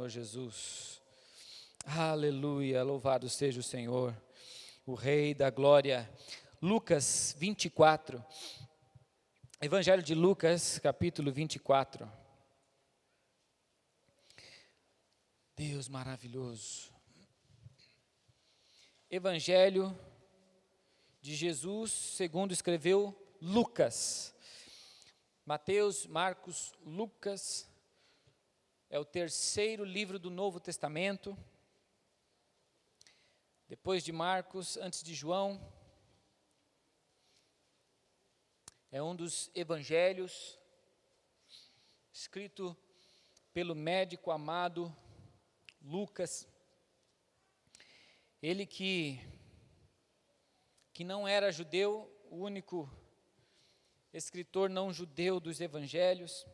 Senhor Jesus. Aleluia, louvado seja o Senhor, o Rei da Glória. Lucas 24, Evangelho de Lucas, capítulo 24. Deus maravilhoso. Evangelho de Jesus, segundo escreveu Lucas. Mateus, Marcos, Lucas, é o terceiro livro do Novo Testamento. Depois de Marcos, antes de João, é um dos evangelhos escrito pelo médico amado Lucas. Ele que não era judeu, o único escritor não judeu dos evangelhos,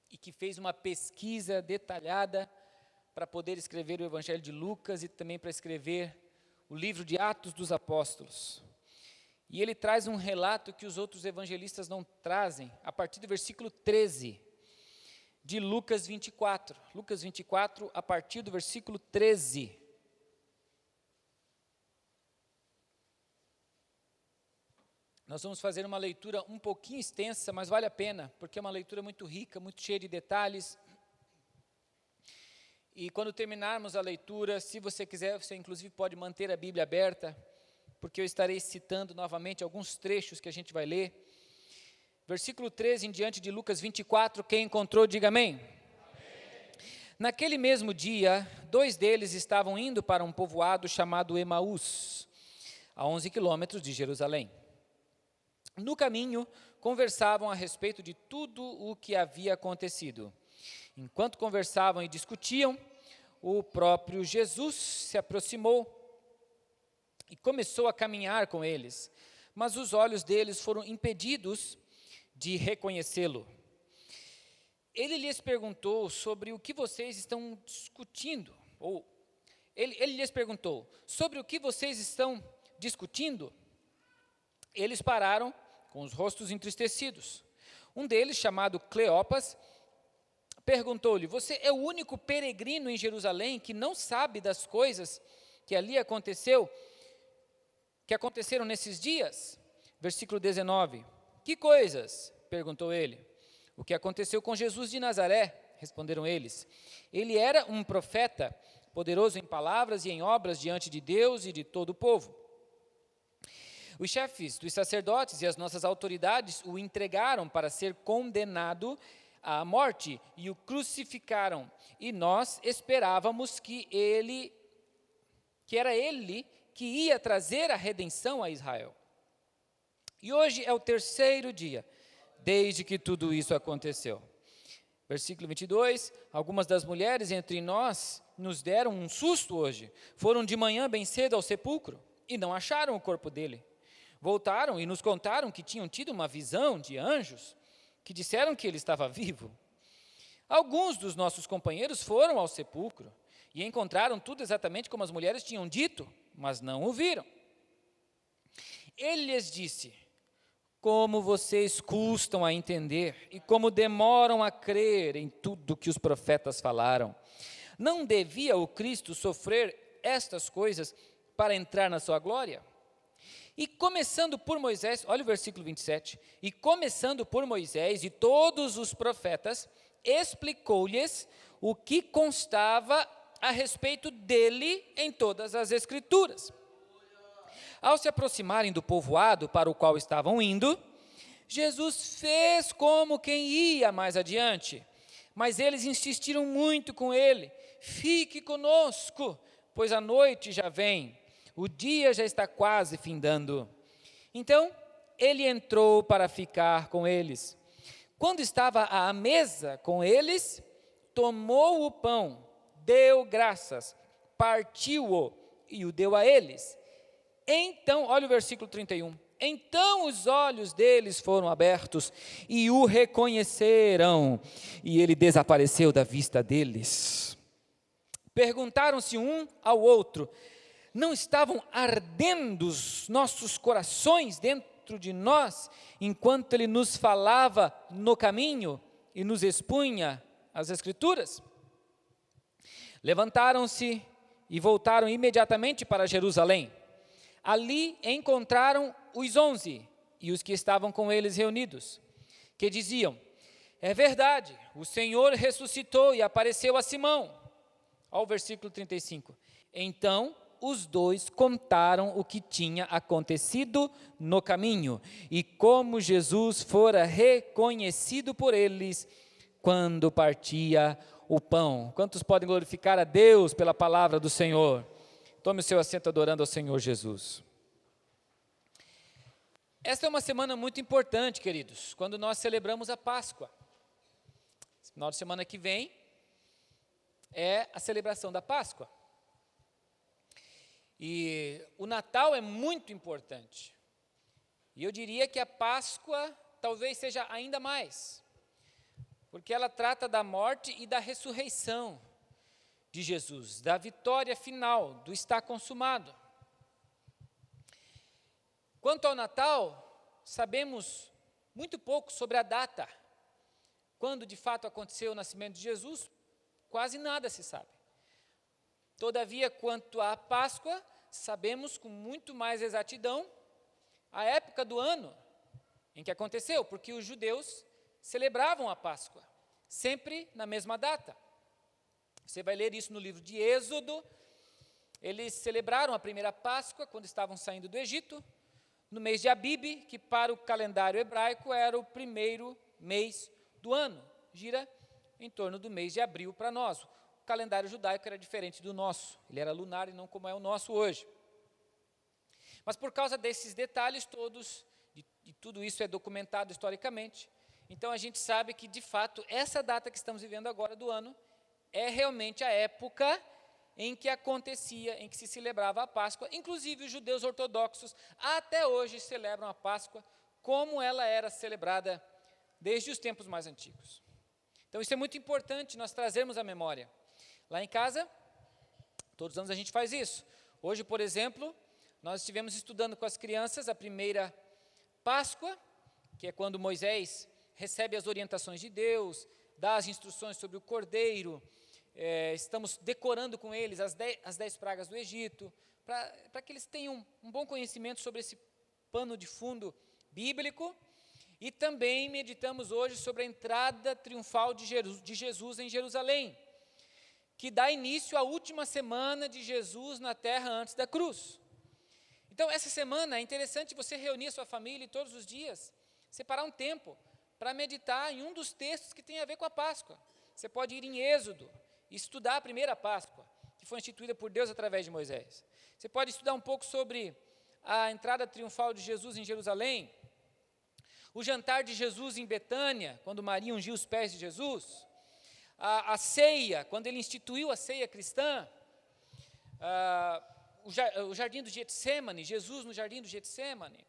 e que fez uma pesquisa detalhada para poder escrever o Evangelho de Lucas e também para escrever o livro de Atos dos Apóstolos. E ele traz um relato que os outros evangelistas não trazem, a partir do versículo 13 de Lucas 24. Lucas 24, a partir do versículo 13. Nós vamos fazer uma leitura um pouquinho extensa, mas vale a pena, porque é uma leitura muito rica, muito cheia de detalhes. E quando terminarmos a leitura, se você quiser, você inclusive pode manter a Bíblia aberta, porque eu estarei citando novamente alguns trechos que a gente vai ler. Versículo 13 em diante de Lucas 24, quem encontrou, diga amém. Naquele mesmo dia, 2 deles estavam indo para um povoado chamado Emaús, a 11 quilômetros de Jerusalém. No caminho, conversavam a respeito de tudo o que havia acontecido. Enquanto conversavam e discutiam, o próprio Jesus se aproximou e começou a caminhar com eles, mas os olhos deles foram impedidos de reconhecê-lo. Ele lhes perguntou sobre o que vocês estão discutindo, ele lhes perguntou, sobre o que vocês estão discutindo? Eles pararam com os rostos entristecidos. Um deles, chamado Cleopas, perguntou-lhe, você é o único peregrino em Jerusalém que não sabe das coisas que ali aconteceram nesses dias? Versículo 19, que coisas? Perguntou ele. O que aconteceu com Jesus de Nazaré? Responderam eles. Ele era um profeta, poderoso em palavras e em obras diante de Deus e de todo o povo. Os chefes dos sacerdotes e as nossas autoridades o entregaram para ser condenado à morte e o crucificaram. E nós esperávamos que era ele que ia trazer a redenção a Israel. E hoje é o 3º dia, desde que tudo isso aconteceu. Versículo 22, algumas das mulheres entre nós nos deram um susto hoje. Foram de manhã bem cedo ao sepulcro e não acharam o corpo dele. Voltaram e nos contaram que tinham tido uma visão de anjos que disseram que ele estava vivo. Alguns dos nossos companheiros foram ao sepulcro e encontraram tudo exatamente como as mulheres tinham dito, mas não o viram. Ele lhes disse, como vocês custam a entender e como demoram a crer em tudo que os profetas falaram. Não devia o Cristo sofrer estas coisas para entrar na sua glória? E começando por Moisés, olha o versículo 27, e começando por Moisés e todos os profetas, explicou-lhes o que constava a respeito dele em todas as Escrituras. Ao se aproximarem do povoado para o qual estavam indo, Jesus fez como quem ia mais adiante, mas eles insistiram muito com ele, fique conosco, pois a noite já vem. O dia já está quase findando. Então, ele entrou para ficar com eles. Quando estava à mesa com eles, tomou o pão, deu graças, partiu-o e o deu a eles. Então, olha o versículo 31. Então os olhos deles foram abertos e o reconheceram, e ele desapareceu da vista deles. Perguntaram-se um ao outro, não estavam ardendo os nossos corações dentro de nós, enquanto ele nos falava no caminho e nos expunha as Escrituras? Levantaram-se e voltaram imediatamente para Jerusalém. Ali encontraram os 11 e os que estavam com eles reunidos, que diziam: é verdade, o Senhor ressuscitou e apareceu a Simão. Olha o versículo 35. Então os dois contaram o que tinha acontecido no caminho e como Jesus fora reconhecido por eles quando partia o pão. Quantos podem glorificar a Deus pela palavra do Senhor? Tome o seu assento adorando ao Senhor Jesus. Esta é uma semana muito importante, queridos, quando nós celebramos a Páscoa. Final de semana que vem é a celebração da Páscoa. E o Natal é muito importante. E eu diria que a Páscoa talvez seja ainda mais, porque ela trata da morte e da ressurreição de Jesus, da vitória final, do está consumado. Quanto ao Natal, sabemos muito pouco sobre a data, quando de fato aconteceu o nascimento de Jesus, quase nada se sabe. Todavia, quanto à Páscoa, sabemos com muito mais exatidão a época do ano em que aconteceu, porque os judeus celebravam a Páscoa, sempre na mesma data. Você vai ler isso no livro de Êxodo. Eles celebraram a primeira Páscoa quando estavam saindo do Egito, no mês de Abibe, que para o calendário hebraico era o primeiro mês do ano. Gira em torno do mês de abril para nós. O calendário judaico era diferente do nosso, ele era lunar e não como é o nosso hoje. Mas por causa desses detalhes todos, e tudo isso é documentado historicamente, então a gente sabe que de fato essa data que estamos vivendo agora do ano é realmente a época em que acontecia, em que se celebrava a Páscoa. Inclusive os judeus ortodoxos até hoje celebram a Páscoa como ela era celebrada desde os tempos mais antigos. Então isso é muito importante nós trazermos à memória. Lá em casa, todos os anos a gente faz isso. Hoje, por exemplo, nós estivemos estudando com as crianças a primeira Páscoa, que é quando Moisés recebe as orientações de Deus, dá as instruções sobre o cordeiro. Estamos decorando com eles as 10 pragas do Egito, para que eles tenham um bom conhecimento sobre esse pano de fundo bíblico. E também meditamos hoje sobre a entrada triunfal de Jesus em Jerusalém, que dá início à última semana de Jesus na terra antes da cruz. Então, essa semana é interessante você reunir a sua família e todos os dias, separar um tempo para meditar em um dos textos que tem a ver com a Páscoa. Você pode ir em Êxodo e estudar a primeira Páscoa, que foi instituída por Deus através de Moisés. Você pode estudar um pouco sobre a entrada triunfal de Jesus em Jerusalém, o jantar de Jesus em Betânia, quando Maria ungiu os pés de Jesus, a ceia, quando ele instituiu a ceia cristã, o jardim do Getsêmani, Jesus no jardim do Getsêmani,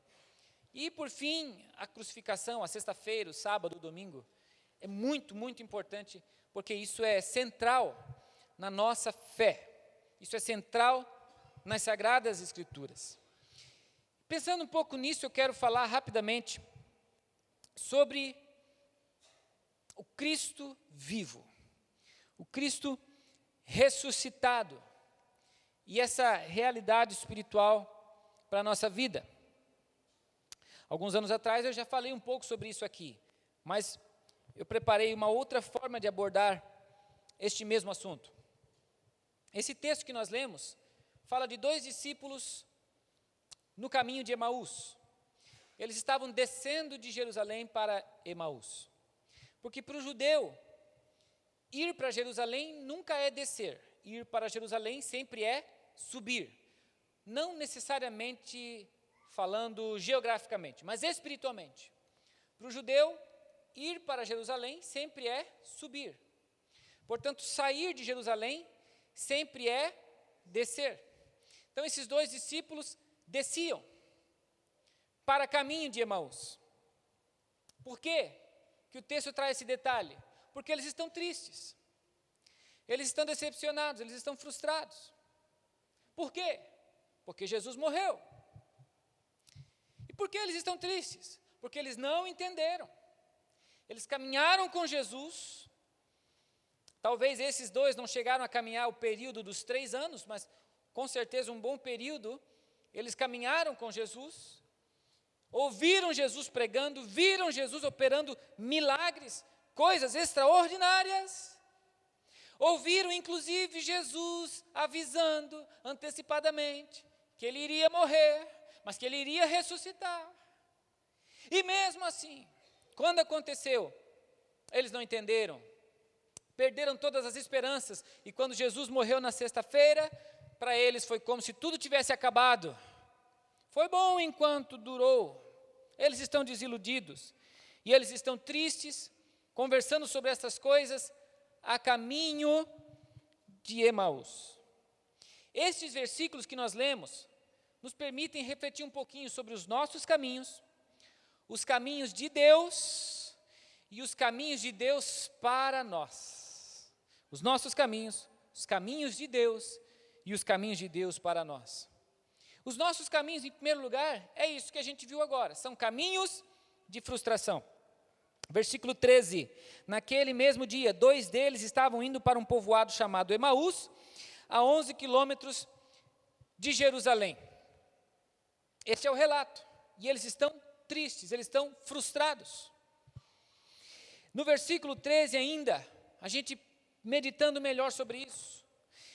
e por fim, a crucificação, a sexta-feira, o sábado, o domingo. É muito, muito importante, porque isso é central na nossa fé, isso é central nas Sagradas Escrituras. Pensando um pouco nisso, eu quero falar rapidamente sobre o Cristo vivo, o Cristo ressuscitado e essa realidade espiritual para a nossa vida. Alguns anos atrás eu já falei um pouco sobre isso aqui, mas eu preparei uma outra forma de abordar este mesmo assunto. Esse texto que nós lemos fala de 2 discípulos no caminho de Emaús. Eles estavam descendo de Jerusalém para Emaús. Porque para o judeu, ir para Jerusalém nunca é descer. Ir para Jerusalém sempre é subir. Não necessariamente falando geograficamente, mas espiritualmente. Para o judeu, ir para Jerusalém sempre é subir. Portanto, sair de Jerusalém sempre é descer. Então, esses 2 discípulos desciam para caminho de Emaús. Por quê que o texto traz esse detalhe? Porque eles estão tristes, eles estão decepcionados, eles estão frustrados. Por quê? Porque Jesus morreu. E por que eles estão tristes? Porque eles não entenderam. Eles caminharam com Jesus, Talvez esses dois não chegaram a caminhar o período dos 3 anos, mas com certeza um bom período. Eles caminharam com Jesus, ouviram Jesus pregando, viram Jesus operando milagres, coisas extraordinárias. Ouviram inclusive Jesus avisando antecipadamente que ele iria morrer, mas que ele iria ressuscitar. E mesmo assim, quando aconteceu, eles não entenderam, perderam todas as esperanças, e quando Jesus morreu na sexta-feira, para eles foi como se tudo tivesse acabado. Foi bom enquanto durou. Eles estão desiludidos, e eles estão tristes, conversando sobre essas coisas, a caminho de Emaús. Estes versículos que nós lemos, nos permitem refletir um pouquinho sobre os nossos caminhos, os caminhos de Deus, e os caminhos de Deus para nós. Os nossos caminhos, os caminhos de Deus, e os caminhos de Deus para nós. Os nossos caminhos, em primeiro lugar, é isso que a gente viu agora, são caminhos de frustração. Versículo 13, naquele mesmo dia, 2 deles estavam indo para um povoado chamado Emaús, a 11 quilômetros de Jerusalém. Esse é o relato, e eles estão tristes, eles estão frustrados. No versículo 13 ainda, a gente meditando melhor sobre isso,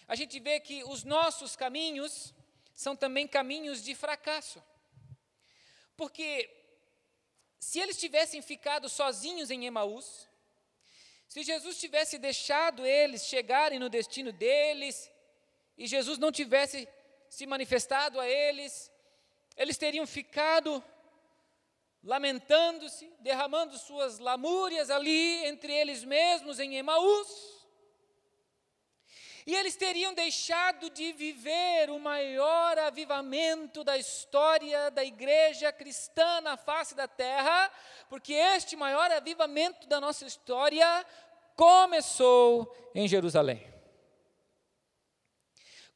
a gente vê que os nossos caminhos são também caminhos de fracasso. Porque se eles tivessem ficado sozinhos em Emaús, se Jesus tivesse deixado eles chegarem no destino deles, e Jesus não tivesse se manifestado a eles, eles teriam ficado lamentando-se, derramando suas lamúrias ali entre eles mesmos em Emaús, e eles teriam deixado de viver o maior avivamento da história da igreja cristã na face da terra, porque este maior avivamento da nossa história começou em Jerusalém.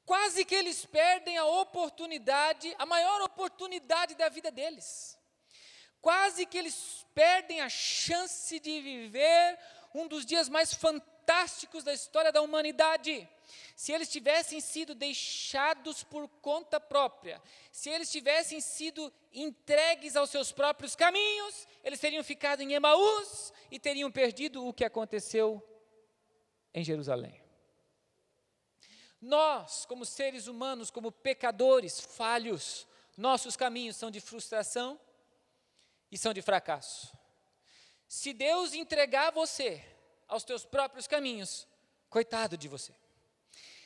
Quase que eles perdem a oportunidade, a maior oportunidade da vida deles. Quase que eles perdem a chance de viver um dos dias mais fantásticos da história da humanidade. Se eles tivessem sido deixados por conta própria, se eles tivessem sido entregues aos seus próprios caminhos, eles teriam ficado em Emaús e teriam perdido o que aconteceu em Jerusalém. Nós, como seres humanos, como pecadores falhos, nossos caminhos são de frustração e são de fracasso. Se Deus entregar você aos teus próprios caminhos, coitado de você.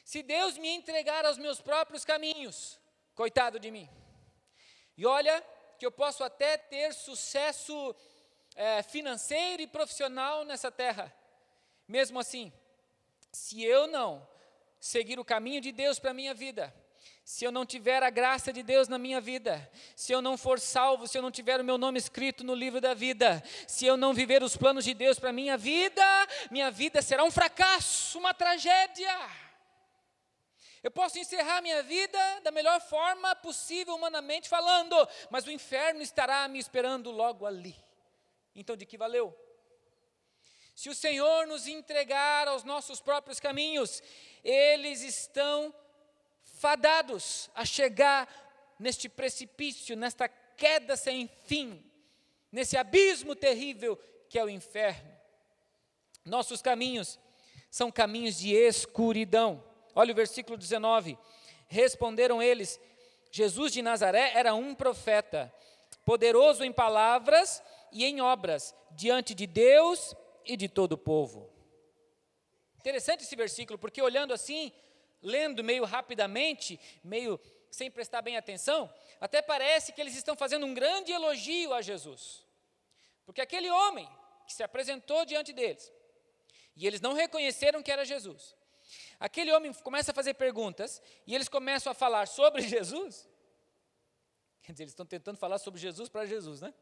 Se Deus me entregar aos meus próprios caminhos, coitado de mim. E olha que eu posso até ter sucesso financeiro e profissional nessa terra. Mesmo assim, se eu não seguir o caminho de Deus para a minha vida, se eu não tiver a graça de Deus na minha vida, se eu não for salvo, se eu não tiver o meu nome escrito no livro da vida, se eu não viver os planos de Deus para a minha vida será um fracasso, uma tragédia. Eu posso encerrar minha vida da melhor forma possível, humanamente falando, mas o inferno estará me esperando logo ali. Então, de que valeu? Se o Senhor nos entregar aos nossos próprios caminhos, eles estão fadados a chegar neste precipício, nesta queda sem fim, nesse abismo terrível que é o inferno. Nossos caminhos são caminhos de escuridão. Olha o versículo 19, responderam eles, Jesus de Nazaré era um profeta, poderoso em palavras e em obras, diante de Deus e de todo o povo. Interessante esse versículo, porque olhando assim, lendo meio rapidamente, meio sem prestar bem atenção, até parece que eles estão fazendo um grande elogio a Jesus. Porque aquele homem que se apresentou diante deles, e eles não reconheceram que era Jesus, aquele homem começa a fazer perguntas, e eles começam a falar sobre Jesus. Quer dizer, eles estão tentando falar sobre Jesus para Jesus, né?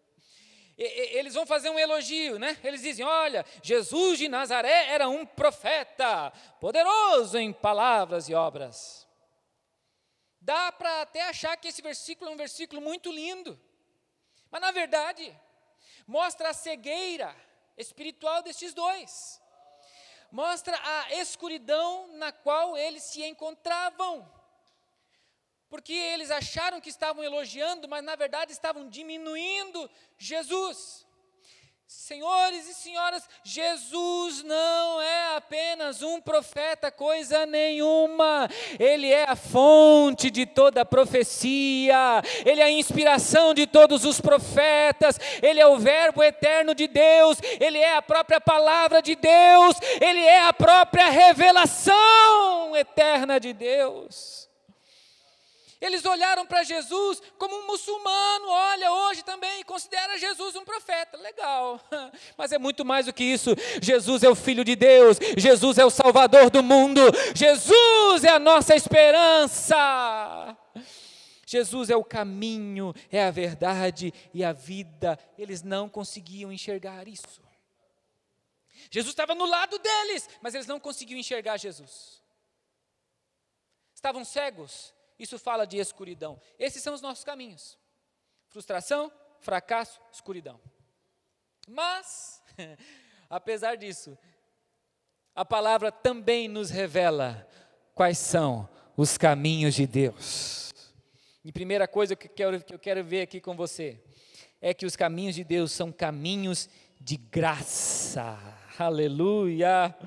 Eles vão fazer um elogio, né? Eles dizem, olha, Jesus de Nazaré era um profeta, poderoso em palavras e obras. Dá para até achar que esse versículo é um versículo muito lindo, mas na verdade, mostra a cegueira espiritual destes dois. mostra a escuridão na qual eles se encontravam. Porque eles acharam que estavam elogiando, mas na verdade estavam diminuindo Jesus. Senhores e senhoras, Jesus não é apenas um profeta, coisa nenhuma. Ele é a fonte de toda a profecia, Ele é a inspiração de todos os profetas, Ele é o verbo eterno de Deus, Ele é a própria palavra de Deus, Ele é a própria revelação eterna de Deus. Eles olharam para Jesus como um muçulmano olha hoje também e considera Jesus um profeta. Legal, mas é muito mais do que isso. Jesus é o Filho de Deus, Jesus é o Salvador do mundo, Jesus é a nossa esperança. Jesus é o caminho, é a verdade e a vida. Eles não conseguiam enxergar isso. Jesus estava no lado deles, mas eles não conseguiam enxergar Jesus. Estavam cegos. Isso fala de escuridão. Esses são os nossos caminhos. Frustração, fracasso, escuridão. Mas, apesar disso, a palavra também nos revela quais são os caminhos de Deus. E primeira coisa que eu quero ver aqui com você, é que os caminhos de Deus são caminhos de graça. Aleluia!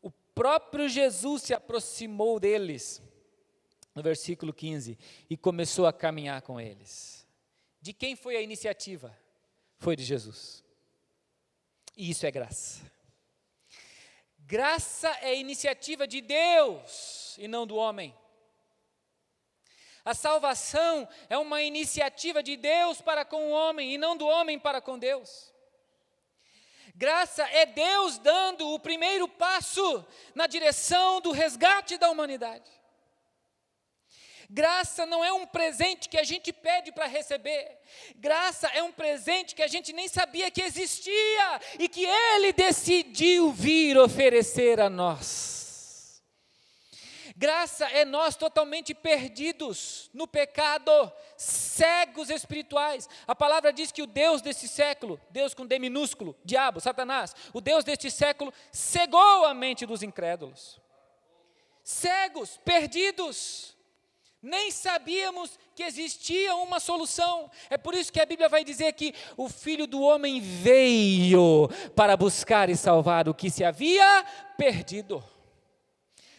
O próprio Jesus se aproximou deles. No versículo 15, e começou a caminhar com eles. De quem foi a iniciativa? Foi de Jesus. E isso é graça. Graça é iniciativa de Deus e não do homem. A salvação é uma iniciativa de Deus para com o homem e não do homem para com Deus. Graça é Deus dando o primeiro passo na direção do resgate da humanidade. Graça não é um presente que a gente pede para receber. Graça é um presente que a gente nem sabia que existia e que Ele decidiu vir oferecer a nós. Graça é nós totalmente perdidos no pecado, cegos espirituais. A palavra diz que o Deus desse século, Deus com D minúsculo, diabo, Satanás, o Deus deste século cegou a mente dos incrédulos. Cegos, perdidos. Nem sabíamos que existia uma solução. É por isso que a Bíblia vai dizer que o Filho do Homem veio para buscar e salvar o que se havia perdido.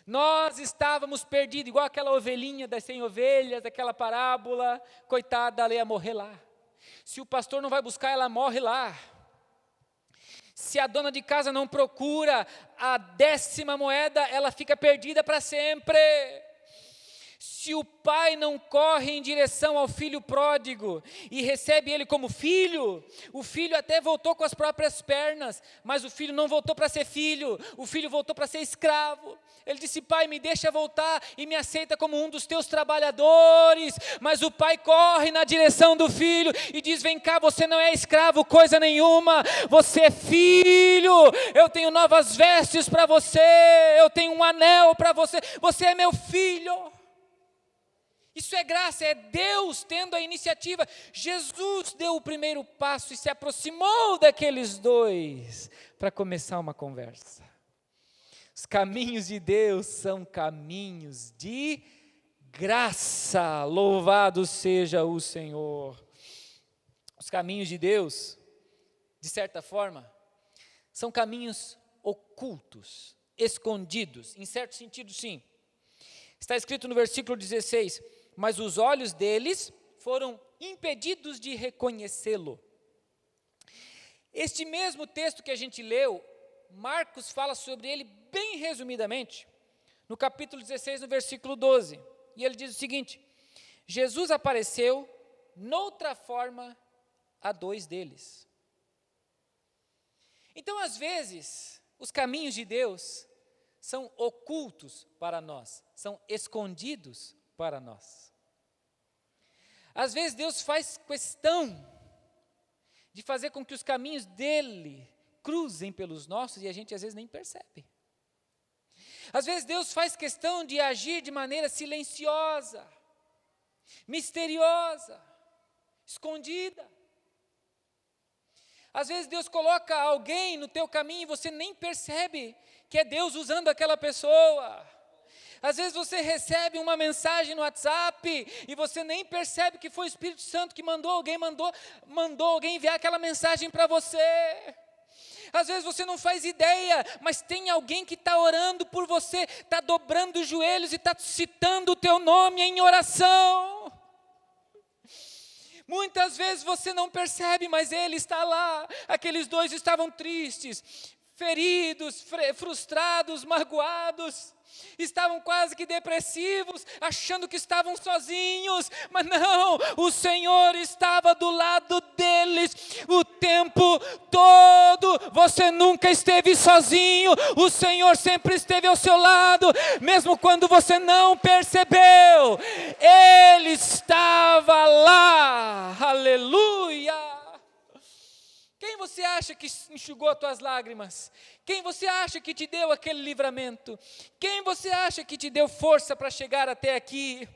Nós estávamos perdidos, igual aquela ovelhinha das 100 ovelhas, daquela parábola, coitada, ela ia morrer lá. Se o pastor não vai buscar, ela morre lá. Se a dona de casa não procura a 10ª moeda, ela fica perdida para sempre. Se o pai não corre em direção ao filho pródigo e recebe ele como filho, o filho até voltou com as próprias pernas, mas o filho não voltou para ser filho, o filho voltou para ser escravo. Ele disse: pai, me deixa voltar e me aceita como um dos teus trabalhadores. Mas o pai corre na direção do filho e diz: vem cá, você não é escravo coisa nenhuma, você é filho, eu tenho novas vestes para você, eu tenho um anel para você, você é meu filho. Isso é graça, é Deus tendo a iniciativa. Jesus deu o primeiro passo e se aproximou daqueles dois para começar uma conversa. Os caminhos de Deus são caminhos de graça. Louvado seja o Senhor. Os caminhos de Deus, de certa forma, são caminhos ocultos, escondidos, em certo sentido sim. Está escrito no versículo 16: mas os olhos deles foram impedidos de reconhecê-lo. Este mesmo texto que a gente leu, Marcos fala sobre ele bem resumidamente, no capítulo 16, no versículo 12. E ele diz o seguinte: Jesus apareceu noutra forma a dois deles. Então, às vezes, os caminhos de Deus são ocultos para nós, são escondidos para nós. Às vezes Deus faz questão de fazer com que os caminhos dele cruzem pelos nossos e a gente às vezes nem percebe. Às vezes Deus faz questão de agir de maneira silenciosa, misteriosa, escondida. Às vezes Deus coloca alguém no teu caminho e você nem percebe que é Deus usando aquela pessoa. Às vezes você recebe uma mensagem no WhatsApp e você nem percebe que foi o Espírito Santo que mandou alguém enviar aquela mensagem para você. Às vezes você não faz ideia, mas tem alguém que está orando por você, está dobrando os joelhos e está citando o teu nome em oração. Muitas vezes você não percebe, mas Ele está lá. Aqueles dois estavam tristes, feridos, frustrados, magoados. Estavam quase que depressivos, achando que estavam sozinhos, mas não, o Senhor estava do lado deles o tempo todo. Você nunca esteve sozinho, o Senhor sempre esteve ao seu lado, mesmo quando você não percebeu, Ele estava lá, aleluia. Quem você acha que enxugou as tuas lágrimas? Quem você acha que te deu aquele livramento? Quem você acha que te deu força para chegar até aqui?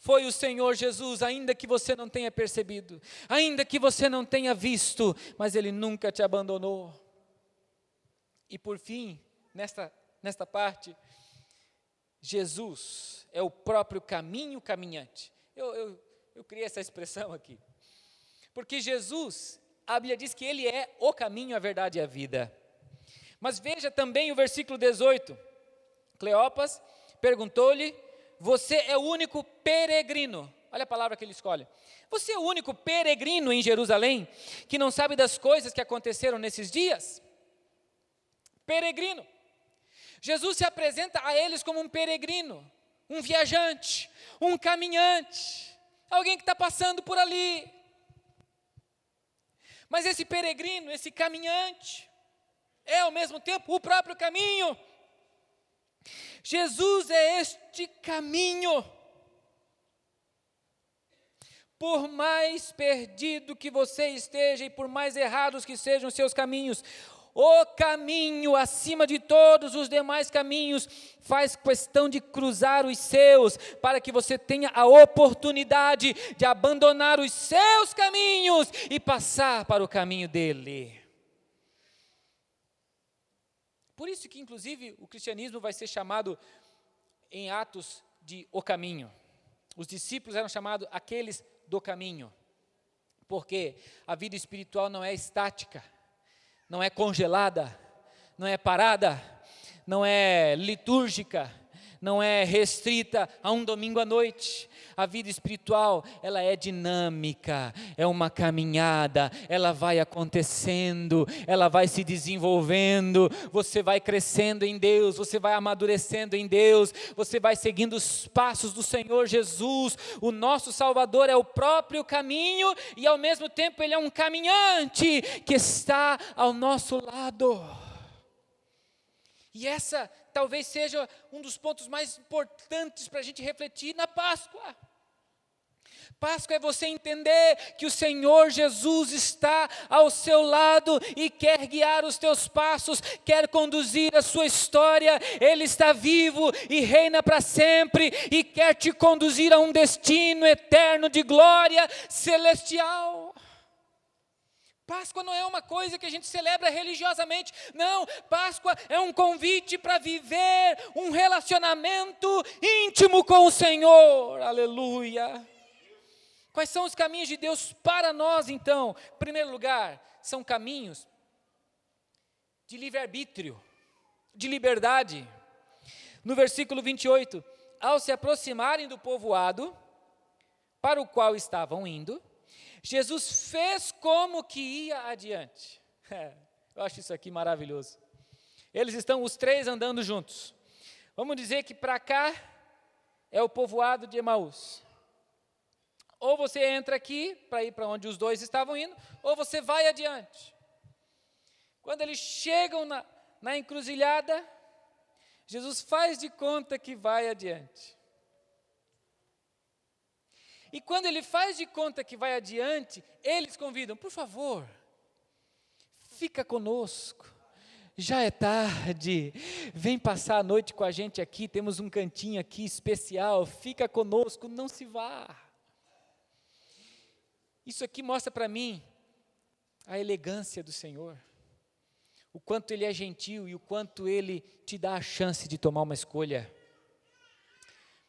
Foi o Senhor Jesus, ainda que você não tenha percebido, ainda que você não tenha visto, mas Ele nunca te abandonou. E por fim, nesta parte, Jesus é o próprio caminho caminhante. Eu criei essa expressão aqui, porque Jesus, a Bíblia diz que Ele é o caminho, a verdade e a vida. Mas veja também o versículo 18. Cleopas perguntou-lhe: você é o único peregrino? Olha a palavra que ele escolhe. Você é o único peregrino em Jerusalém que não sabe das coisas que aconteceram nesses dias? Peregrino. Jesus se apresenta a eles como um peregrino, um viajante, um caminhante, alguém que está passando por ali. Mas esse peregrino, esse caminhante, é ao mesmo tempo o próprio caminho. Jesus é este caminho. Por mais perdido que você esteja e por mais errados que sejam os seus caminhos, o caminho acima de todos os demais caminhos faz questão de cruzar os seus, para que você tenha a oportunidade de abandonar os seus caminhos e passar para o caminho dele. Por isso que, inclusive, o cristianismo vai ser chamado em Atos de o caminho. Os discípulos eram chamados aqueles do caminho, porque a vida espiritual não é estática, não é congelada, não é parada, não é litúrgica, não é restrita a um domingo à noite. A vida espiritual, ela é dinâmica, é uma caminhada, ela vai acontecendo, ela vai se desenvolvendo, você vai crescendo em Deus, você vai amadurecendo em Deus, você vai seguindo os passos do Senhor Jesus. O nosso Salvador é o próprio caminho e ao mesmo tempo Ele é um caminhante que está ao nosso lado. E essa talvez seja um dos pontos mais importantes para a gente refletir na Páscoa. Páscoa é você entender que o Senhor Jesus está ao seu lado e quer guiar os teus passos, quer conduzir a sua história. Ele está vivo e reina para sempre e quer te conduzir a um destino eterno de glória celestial. Páscoa não é uma coisa que a gente celebra religiosamente, não, Páscoa é um convite para viver um relacionamento íntimo com o Senhor, aleluia. Quais são os caminhos de Deus para nós então? Em primeiro lugar, são caminhos de livre-arbítrio, de liberdade. No versículo 28, ao se aproximarem do povoado para o qual estavam indo, Jesus fez como que ia adiante. Eu acho isso aqui maravilhoso. Eles estão os três andando juntos. Vamos dizer que para cá é o povoado de Emaús. Ou você entra aqui para ir para onde os dois estavam indo, ou você vai adiante. Quando eles chegam na encruzilhada, Jesus faz de conta que vai adiante. E quando ele faz de conta que vai adiante, eles convidam: por favor, fica conosco, já é tarde, vem passar a noite com a gente aqui, temos um cantinho aqui especial, fica conosco, não se vá. Isso aqui mostra para mim a elegância do Senhor, o quanto Ele é gentil e o quanto Ele te dá a chance de tomar uma escolha.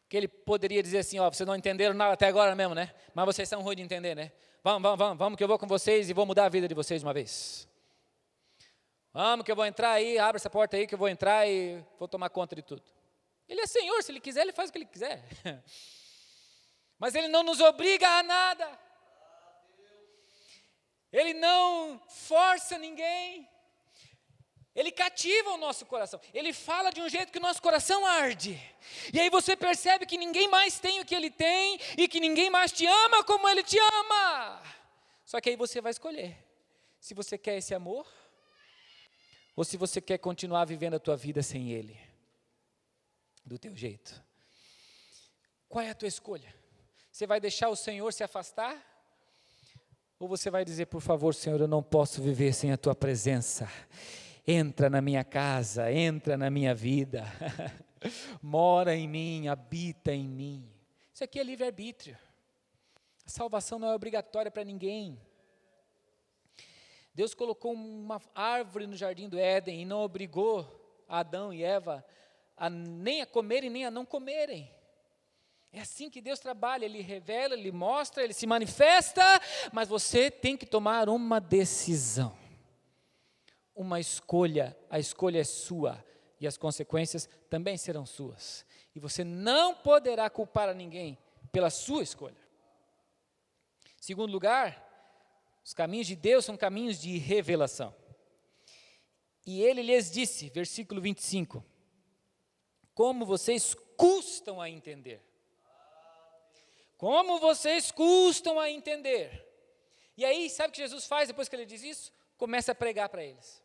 Que Ele poderia dizer assim, ó, vocês não entenderam nada até agora mesmo, né? Mas vocês são ruins de entender, né? Vamos que eu vou com vocês e vou mudar a vida de vocês de uma vez. Vamos que eu vou entrar aí, abre essa porta aí que eu vou entrar e vou tomar conta de tudo. Ele é Senhor, se Ele quiser, Ele faz o que Ele quiser. Mas Ele não nos obriga a nada. Ele não força ninguém. Ele cativa o nosso coração. Ele fala de um jeito que o nosso coração arde. E aí você percebe que ninguém mais tem o que Ele tem e que ninguém mais te ama como Ele te ama. Só que aí você vai escolher se você quer esse amor ou se você quer continuar vivendo a tua vida sem Ele, do teu jeito. Qual é a tua escolha? Você vai deixar o Senhor se afastar? Ou você vai dizer, por favor, Senhor, eu não posso viver sem a tua presença. Entra na minha casa, entra na minha vida. Mora em mim, habita em mim. Isso aqui é livre-arbítrio. A salvação não é obrigatória para ninguém. Deus colocou uma árvore no jardim do Éden e não obrigou Adão e Eva nem a comerem, nem a não comerem. É assim que Deus trabalha, Ele revela, Ele mostra, Ele se manifesta, mas você tem que tomar uma decisão, uma escolha. A escolha é sua e as consequências também serão suas. E você não poderá culpar a ninguém pela sua escolha. Segundo lugar, os caminhos de Deus são caminhos de revelação. E Ele lhes disse, versículo 25, como vocês custam a entender. Como vocês custam a entender. E aí, sabe o que Jesus faz depois que Ele diz isso? Começa a pregar para eles.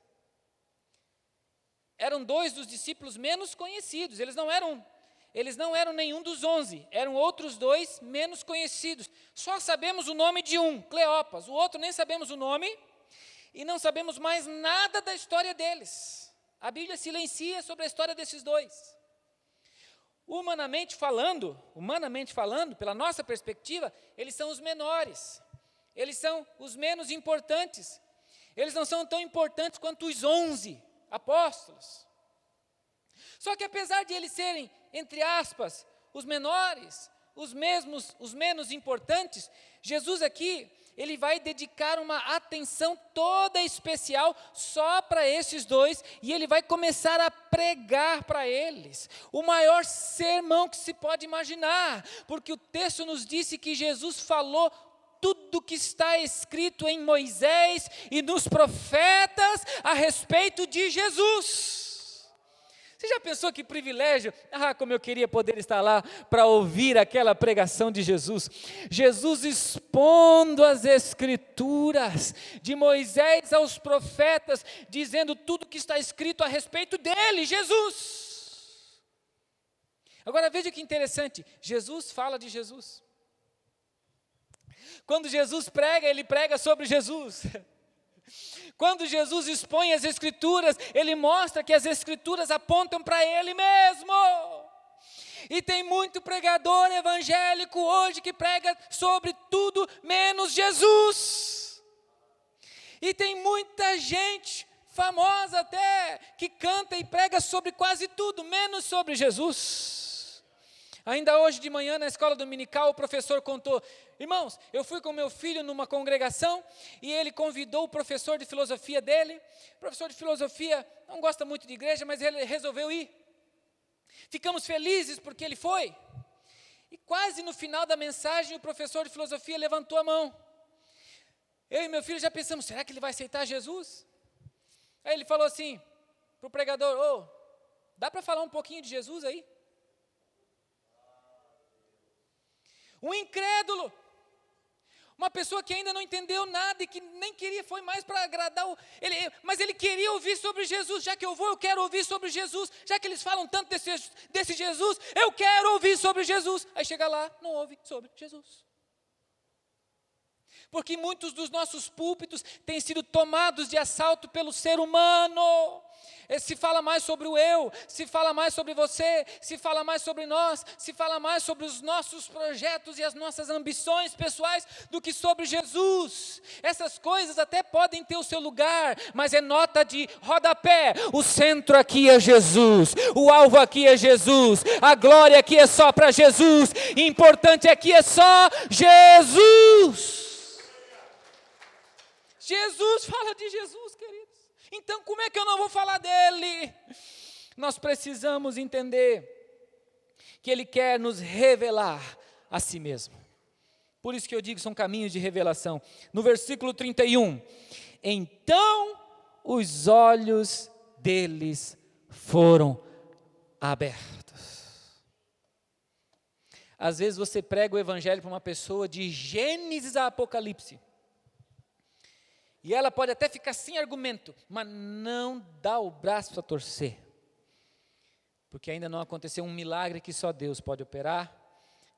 Eram 2 dos discípulos menos conhecidos, eles não eram nenhum dos 11, eram outros 2 menos conhecidos. Só sabemos o nome de um, Cleopas, o outro nem sabemos o nome, e não sabemos mais nada da história deles. A Bíblia silencia sobre a história desses 2. Humanamente falando, pela nossa perspectiva, eles são os menores, eles são os menos importantes, eles não são tão importantes quanto os 11 apóstolos. Só que apesar de eles serem, entre aspas, os menores, os menos importantes, Jesus aqui, Ele vai dedicar uma atenção toda especial só para esses 2, e Ele vai começar a pregar para eles o maior sermão que se pode imaginar, porque o texto nos disse que Jesus falou tudo que está escrito em Moisés e nos profetas a respeito de Jesus. Você já pensou que privilégio? Como eu queria poder estar lá para ouvir aquela pregação de Jesus. Jesus expondo as Escrituras, de Moisés aos profetas, dizendo tudo que está escrito a respeito dele, Jesus. Agora veja que interessante, Jesus fala de Jesus. Quando Jesus prega, Ele prega sobre Jesus. Quando Jesus expõe as Escrituras, Ele mostra que as Escrituras apontam para Ele mesmo. E tem muito pregador evangélico hoje que prega sobre tudo menos Jesus. E tem muita gente famosa até que canta e prega sobre quase tudo menos sobre Jesus. Ainda hoje de manhã na escola dominical o professor contou, irmãos, eu fui com meu filho numa congregação e ele convidou o professor de filosofia dele. O professor de filosofia não gosta muito de igreja, mas ele resolveu ir. Ficamos felizes porque ele foi. E quase no final da mensagem o professor de filosofia levantou a mão. Eu e meu filho já pensamos, será que ele vai aceitar Jesus? Aí ele falou assim para o pregador, dá para falar um pouquinho de Jesus aí? Um incrédulo, uma pessoa que ainda não entendeu nada e que nem queria, foi mais para agradar, mas ele queria ouvir sobre Jesus. Já que eu vou, eu quero ouvir sobre Jesus. Já que eles falam tanto desse Jesus, eu quero ouvir sobre Jesus. Aí chega lá, não ouve sobre Jesus. Porque muitos dos nossos púlpitos têm sido tomados de assalto pelo ser humano. Se fala mais sobre o eu, se fala mais sobre você, se fala mais sobre nós, se fala mais sobre os nossos projetos e as nossas ambições pessoais do que sobre Jesus. Essas coisas até podem ter o seu lugar, mas é nota de rodapé. O centro aqui é Jesus, o alvo aqui é Jesus, a glória aqui é só para Jesus, importante aqui é só Jesus. Jesus, fala de Jesus, queridos. Então, como é que eu não vou falar dele? Nós precisamos entender que ele quer nos revelar a si mesmo. Por isso que eu digo que são caminhos de revelação. No versículo 31, então os olhos deles foram abertos. Às vezes você prega o evangelho para uma pessoa de Gênesis a Apocalipse. E ela pode até ficar sem argumento, mas não dá o braço a torcer. Porque ainda não aconteceu um milagre que só Deus pode operar.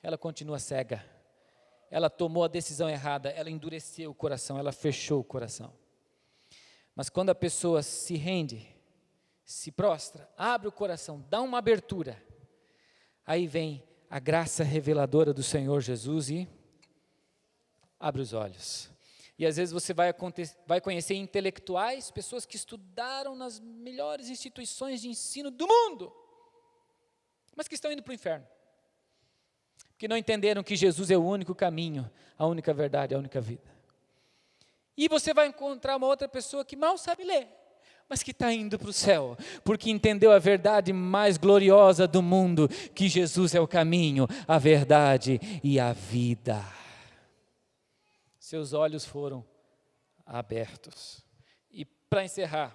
Ela continua cega. Ela tomou a decisão errada, ela endureceu o coração, ela fechou o coração. Mas quando a pessoa se rende, se prostra, abre o coração, dá uma abertura, aí vem a graça reveladora do Senhor Jesus e abre os olhos. E às vezes você vai conhecer intelectuais, pessoas que estudaram nas melhores instituições de ensino do mundo, mas que estão indo para o inferno, porque não entenderam que Jesus é o único caminho, a única verdade, a única vida. E você vai encontrar uma outra pessoa que mal sabe ler, mas que está indo para o céu, porque entendeu a verdade mais gloriosa do mundo, que Jesus é o caminho, a verdade e a vida. Seus olhos foram abertos. E para encerrar,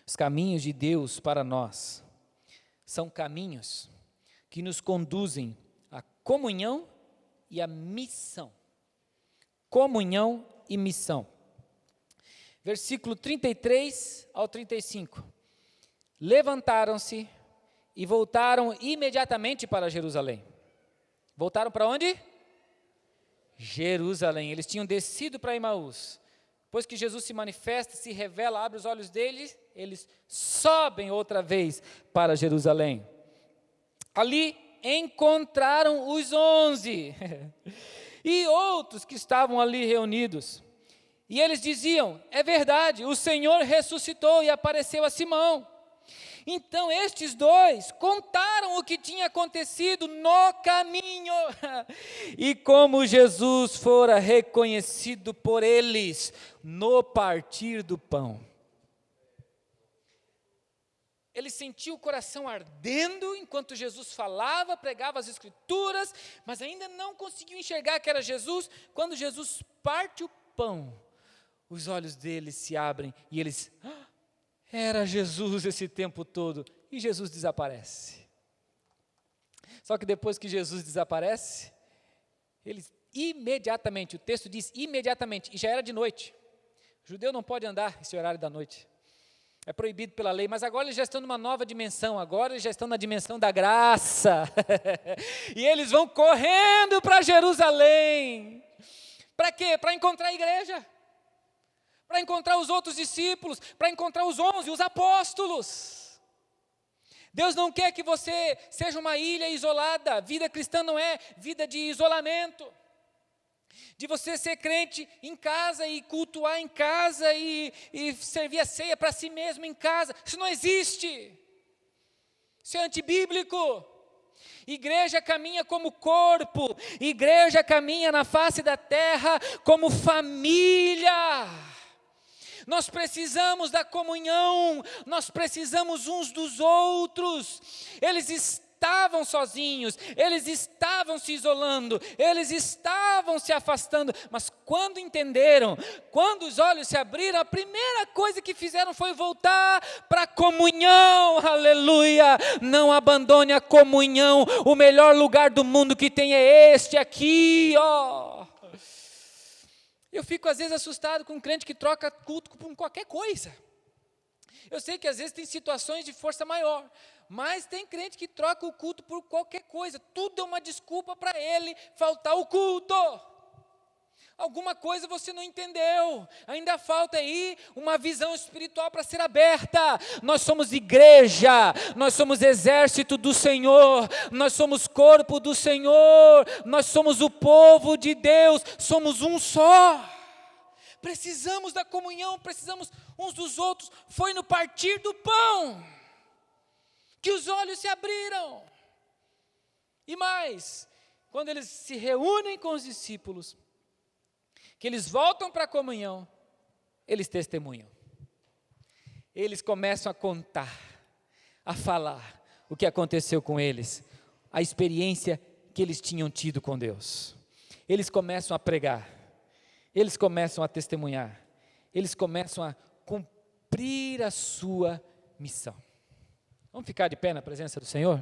os caminhos de Deus para nós são caminhos que nos conduzem à comunhão e à missão. Comunhão e missão. Versículo 33 ao 35. Levantaram-se e voltaram imediatamente para Jerusalém. Voltaram para onde? Jerusalém. Eles tinham descido para Emaús. Depois que Jesus se manifesta, se revela, abre os olhos deles, eles sobem outra vez para Jerusalém. Ali encontraram os 11 e outros que estavam ali reunidos. E eles diziam: é verdade, o Senhor ressuscitou e apareceu a Simão. Então estes dois contaram o que tinha acontecido no caminho e como Jesus fora reconhecido por eles no partir do pão. Ele sentiu o coração ardendo enquanto Jesus falava, pregava as Escrituras, mas ainda não conseguiu enxergar que era Jesus. Quando Jesus parte o pão, os olhos deles se abrem e eles... Era Jesus esse tempo todo, e Jesus desaparece. Só que depois que Jesus desaparece, eles imediatamente, o texto diz imediatamente, e já era de noite. O judeu não pode andar esse horário da noite. É proibido pela lei, mas agora eles já estão numa nova dimensão, agora eles já estão na dimensão da graça. E eles vão correndo para Jerusalém. Para quê? Para encontrar a igreja. Para encontrar os outros discípulos, para encontrar os 11, os apóstolos. Deus não quer que você seja uma ilha isolada. Vida cristã não é vida de isolamento. De você ser crente em casa e cultuar em casa e servir a ceia para si mesmo em casa. Isso não existe. Isso é antibíblico. Igreja caminha como corpo. Igreja caminha na face da terra como família. Nós precisamos da comunhão, nós precisamos uns dos outros. Eles estavam sozinhos, eles estavam se isolando, eles estavam se afastando, mas quando entenderam, quando os olhos se abriram, a primeira coisa que fizeram foi voltar para a comunhão, aleluia. Não abandone a comunhão, o melhor lugar do mundo que tem é este aqui, ó. Eu fico às vezes assustado com um crente que troca culto por qualquer coisa. Eu sei que às vezes tem situações de força maior, mas tem crente que troca o culto por qualquer coisa. Tudo é uma desculpa para ele faltar o culto. Alguma coisa você não entendeu, ainda falta aí uma visão espiritual para ser aberta. Nós somos igreja, nós somos exército do Senhor, nós somos corpo do Senhor, nós somos o povo de Deus, somos um só. Precisamos da comunhão, precisamos uns dos outros. Foi no partir do pão que os olhos se abriram. E mais, quando eles se reúnem com os discípulos, que eles voltam para a comunhão, eles testemunham. Eles começam a contar, a falar o que aconteceu com eles, a experiência que eles tinham tido com Deus. Eles começam a pregar, eles começam a testemunhar, eles começam a cumprir a sua missão. Vamos ficar de pé na presença do Senhor?